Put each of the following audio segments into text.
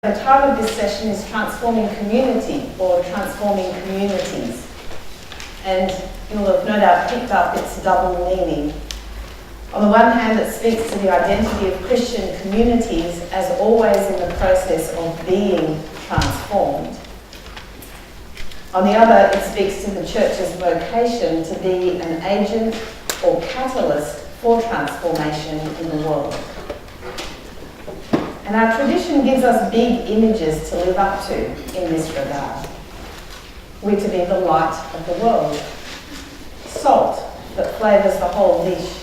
The title of this session is Transforming Community or Transforming Communities. And you'll have no doubt picked up its double meaning. On the one hand, it speaks to the identity of Christian communities as always in the process of being transformed. On the other, it speaks to the church's vocation to be an agent or catalyst for transformation in the world. And our tradition gives us big images to live up to in this regard. We're to be the light of the world, salt that flavours the whole dish,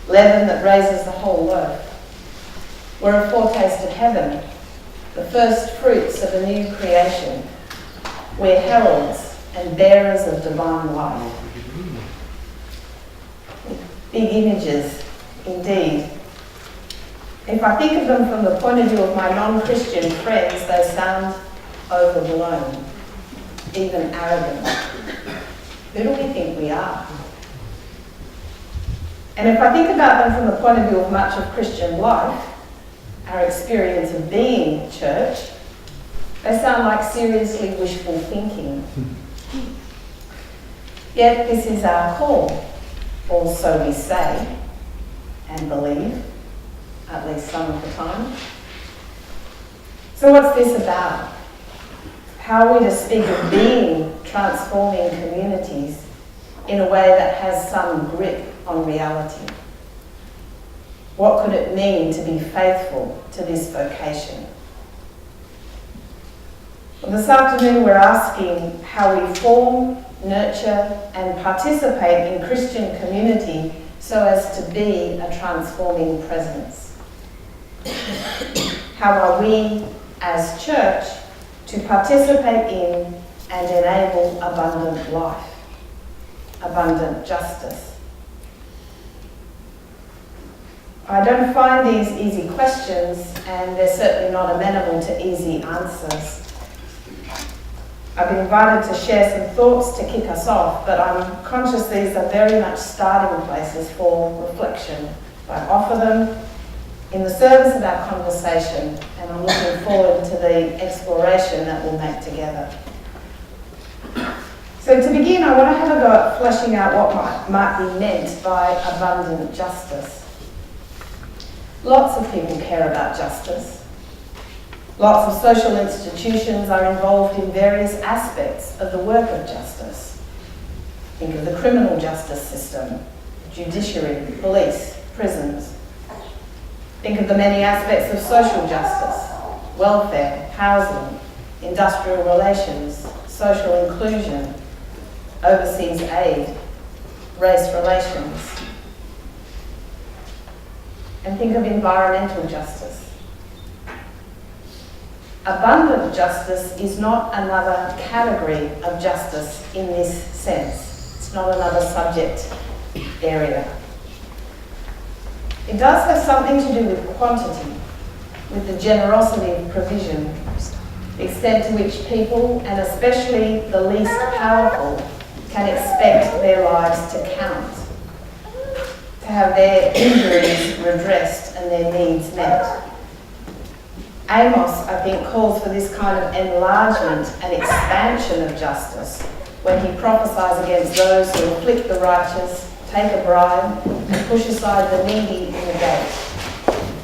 leaven that raises the whole loaf. We're a foretaste of heaven, the first fruits of a new creation. We're heralds and bearers of divine life. Big images, indeed. If I think of them from the point of view of my non-Christian friends, they sound overblown, even arrogant. Who do we think we are? And if I think about them from the point of view of much of Christian life, our experience of being church, they sound like seriously wishful thinking. Yet this is our call, or so we say and believe, at least some of the time. So what's this about? How are we to speak of being transforming communities in a way that has some grip on reality? What could it mean to be faithful to this vocation? Well, this afternoon we're asking how we form, nurture and participate in Christian community so as to be a transforming presence. How are we as church to participate in and enable abundant life, abundant justice? I don't find these easy questions, and they're certainly not amenable to easy answers. I've been invited to share some thoughts to kick us off, but I'm conscious these are very much starting places for reflection. I offer them in the service of our conversation, and I'm looking forward to the exploration that we'll make together. So to begin, I want to have a go at fleshing out what might be meant by abundant justice. Lots of people care about justice. Lots of social institutions are involved in various aspects of the work of justice. Think of the criminal justice system, judiciary, police, prisons. Think of the many aspects of social justice, welfare, housing, industrial relations, social inclusion, overseas aid, race relations. And think of environmental justice. Abundant justice is not another category of justice in this sense. It's not another subject area. It does have something to do with quantity, with the generosity of provision, the extent to which people, and especially the least powerful, can expect their lives to count, to have their injuries redressed and their needs met. Amos, I think, calls for this kind of enlargement and expansion of justice when he prophesies against those who afflict the righteous, take a bribe, and push aside the needy in the gate,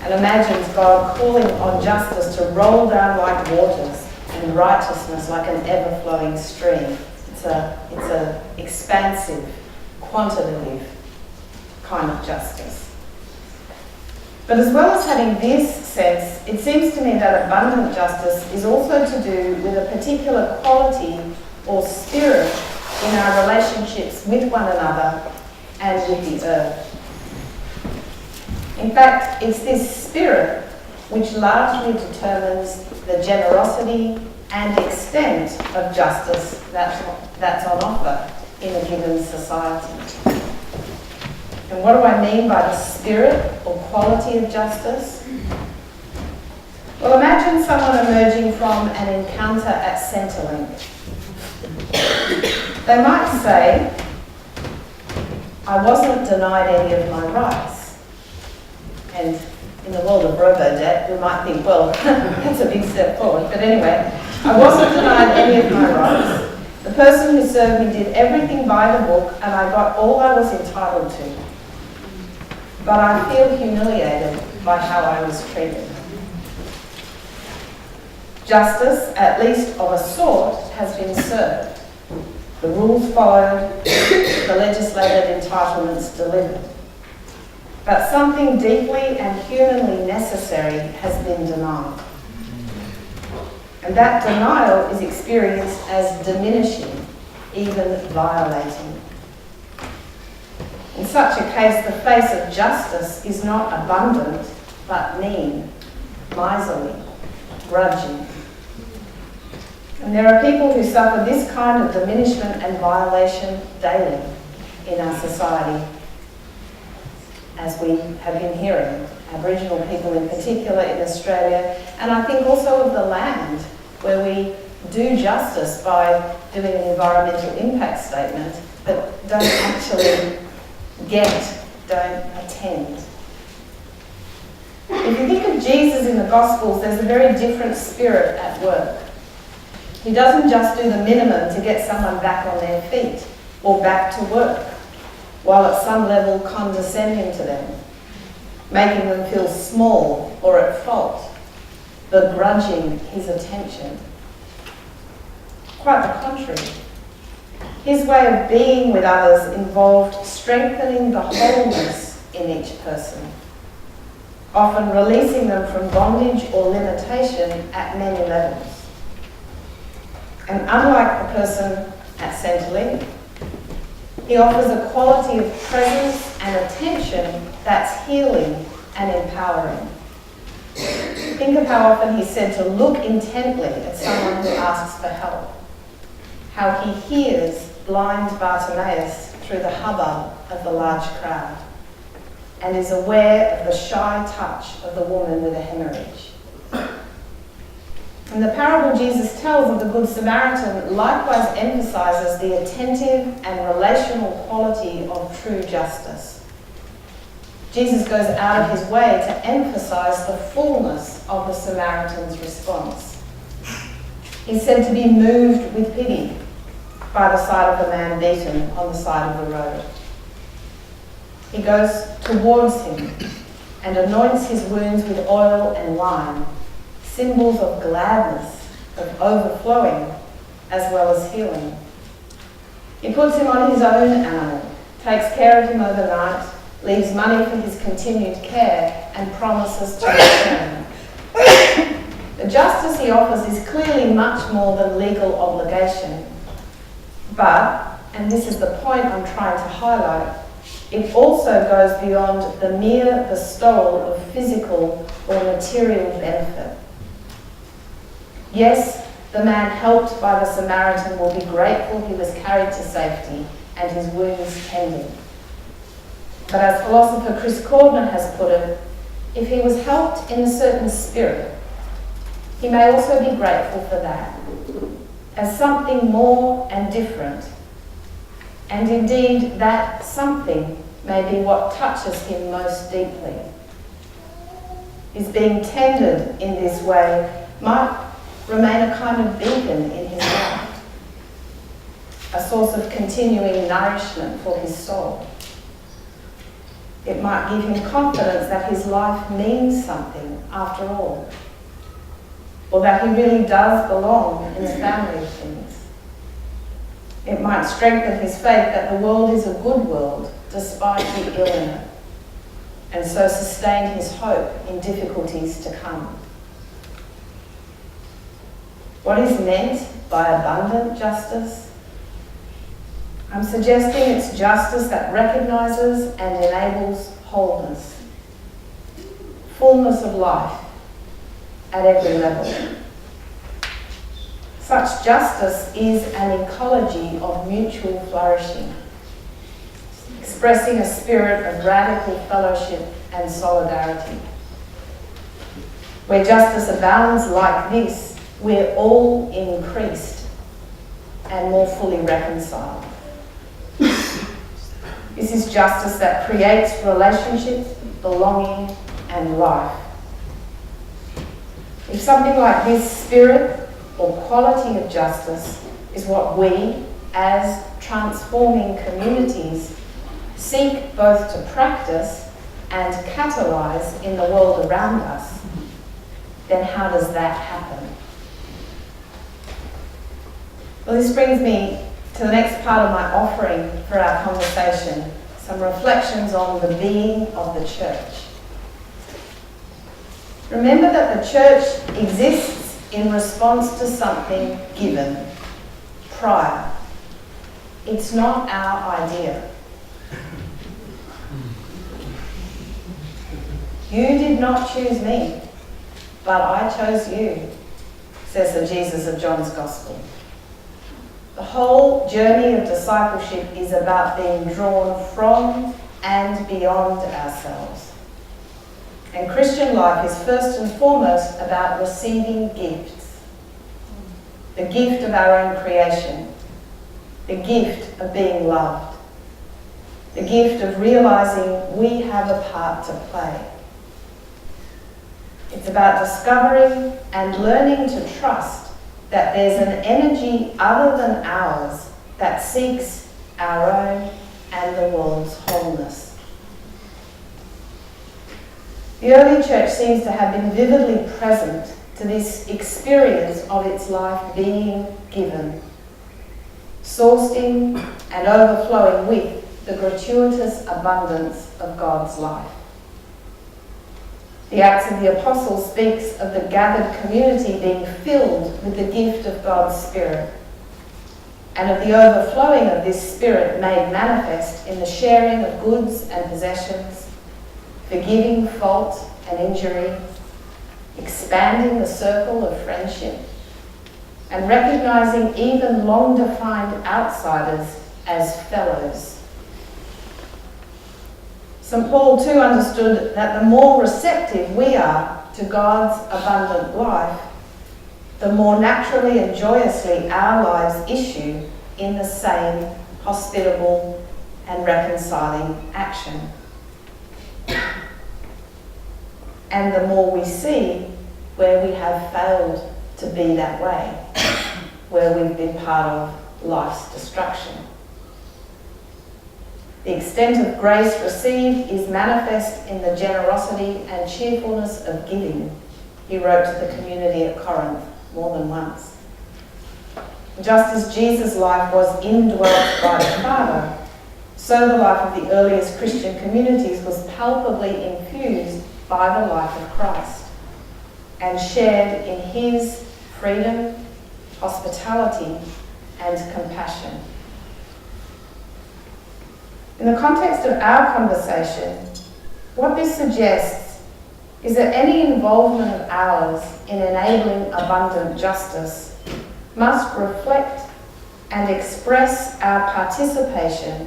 and imagines God calling on justice to roll down like waters and righteousness like an ever-flowing stream. It's a expansive, quantitative kind of justice. But as well as having this sense, it seems to me that abundant justice is also to do with a particular quality or spirit in our relationships with one another and with the earth. In fact, it's this spirit which largely determines the generosity and extent of justice that's on offer in a given society. And what do I mean by the spirit or quality of justice? Well, imagine someone emerging from an encounter at Centrelink. They might say, "I wasn't denied any of my rights," and in the world of robo-debt, we might think, well, that's a big step forward. But anyway, I wasn't denied any of my rights. The person who served me did everything by the book, and I got all I was entitled to. But I feel humiliated by how I was treated. Justice, at least of a sort, has been served. The rules followed, the legislated entitlements delivered. But something deeply and humanly necessary has been denied. And that denial is experienced as diminishing, even violating. In such a case, the face of justice is not abundant, but mean, miserly, grudging. And there are people who suffer this kind of diminishment and violation daily in our society, as we have been hearing, Aboriginal people in particular in Australia, and I think also of the land, where we do justice by doing an environmental impact statement, but don't actually don't attend. If you think of Jesus in the Gospels, there's a very different spirit at work. He doesn't just do the minimum to get someone back on their feet or back to work, while at some level condescending to them, making them feel small or at fault, begrudging his attention. Quite the contrary. His way of being with others involved strengthening the wholeness in each person, often releasing them from bondage or limitation at many levels. And unlike the person at Centrelink, he offers a quality of presence and attention that's healing and empowering. Think of how often he's said to look intently at someone who asks for help, how he hears blind Bartimaeus through the hubbub of the large crowd, and is aware of the shy touch of the woman with a hemorrhage. And the parable Jesus tells of the Good Samaritan likewise emphasises the attentive and relational quality of true justice. Jesus goes out of his way to emphasise the fullness of the Samaritan's response. He's said to be moved with pity by the sight of the man beaten on the side of the road. He goes towards him and anoints his wounds with oil and wine, symbols of gladness, of overflowing, as well as healing. He puts him on his own animal, takes care of him overnight, leaves money for his continued care, and promises to return. The justice he offers is clearly much more than legal obligation. But, and this is the point I'm trying to highlight, it also goes beyond the mere bestowal of physical or material benefit. Yes, the man helped by the Samaritan will be grateful he was carried to safety and his wounds tended. But as philosopher Chris Cordner has put it, if he was helped in a certain spirit, he may also be grateful for that, as something more and different. And indeed, that something may be what touches him most deeply. His being tended in this way might remain a kind of beacon in his life, a source of continuing nourishment for his soul. It might give him confidence that his life means something after all, or that he really does belong in the family of things. It might strengthen his faith that the world is a good world despite the ill in it, and so sustain his hope in difficulties to come. What is meant by abundant justice? I'm suggesting it's justice that recognises and enables wholeness, fullness of life at every level. Such justice is an ecology of mutual flourishing, expressing a spirit of radical fellowship and solidarity. Where justice abounds like this, we're all increased and more fully reconciled. This is justice that creates relationship, belonging, and life. If something like this spirit or quality of justice is what we, as transforming communities, seek both to practice and catalyse in the world around us, then how does that happen? Well, this brings me to the next part of my offering for our conversation, some reflections on the being of the church. Remember that the church exists in response to something given, prior. It's not our idea. You did not choose me, but I chose you, says the Jesus of John's Gospel. The whole journey of discipleship is about being drawn from and beyond ourselves. And Christian life is first and foremost about receiving gifts. The gift of our own creation, the gift of being loved, the gift of realising we have a part to play. It's about discovering and learning to trust that there's an energy other than ours that seeks our own and the world's wholeness. The early church seems to have been vividly present to this experience of its life being given, sourced in and overflowing with the gratuitous abundance of God's life. The Acts of the Apostles speaks of the gathered community being filled with the gift of God's Spirit, and of the overflowing of this Spirit made manifest in the sharing of goods and possessions, forgiving fault and injury, expanding the circle of friendship, and recognising even long-defined outsiders as fellows. St. Paul too understood that the more receptive we are to God's abundant life, the more naturally and joyously our lives issue in the same hospitable and reconciling action. And the more we see where we have failed to be that way, where we've been part of life's destruction. The extent of grace received is manifest in the generosity and cheerfulness of giving, he wrote to the community at Corinth more than once. Just as Jesus' life was indwelt by the Father, so the life of the earliest Christian communities was palpably infused by the life of Christ and shared in his freedom, hospitality, and compassion. In the context of our conversation, what this suggests is that any involvement of ours in enabling abundant justice must reflect and express our participation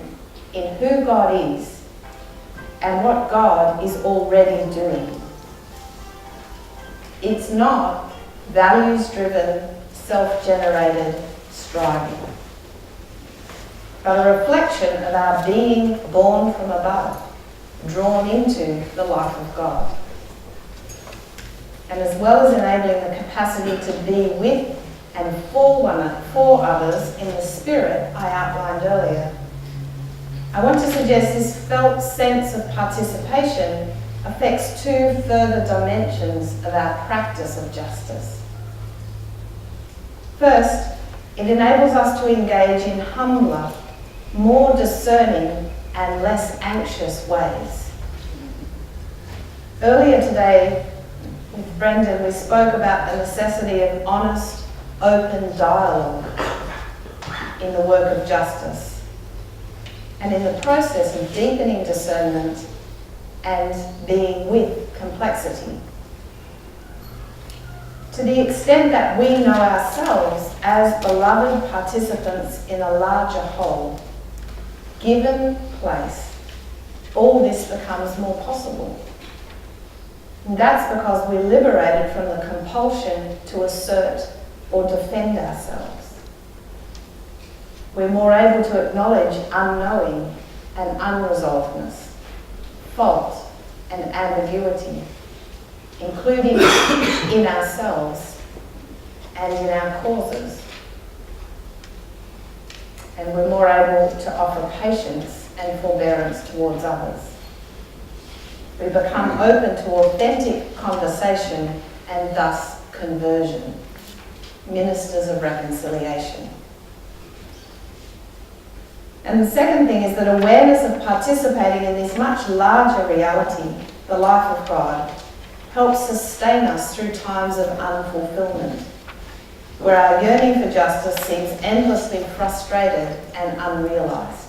in who God is and what God is already doing. It's not values-driven, self-generated striving, but a reflection of our being born from above, drawn into the life of God. And as well as enabling the capacity to be with and for others in the spirit I outlined earlier, I want to suggest this felt sense of participation affects two further dimensions of our practice of justice. First, it enables us to engage in humbler, more discerning and less anxious ways. Earlier today, with Brendan, we spoke about the necessity of honest, open dialogue in the work of justice, and in the process of deepening discernment and being with complexity. To the extent that we know ourselves as beloved participants in a larger whole, given place, all this becomes more possible. And that's because we're liberated from the compulsion to assert or defend ourselves. We're more able to acknowledge unknowing and unresolvedness, fault and ambiguity, including in ourselves and in our causes. And we're more able to offer patience and forbearance towards others. We become open to authentic conversation and thus conversion, ministers of reconciliation. And the second thing is that awareness of participating in this much larger reality, the life of God, helps sustain us through times of unfulfillment, where our yearning for justice seems endlessly frustrated and unrealised.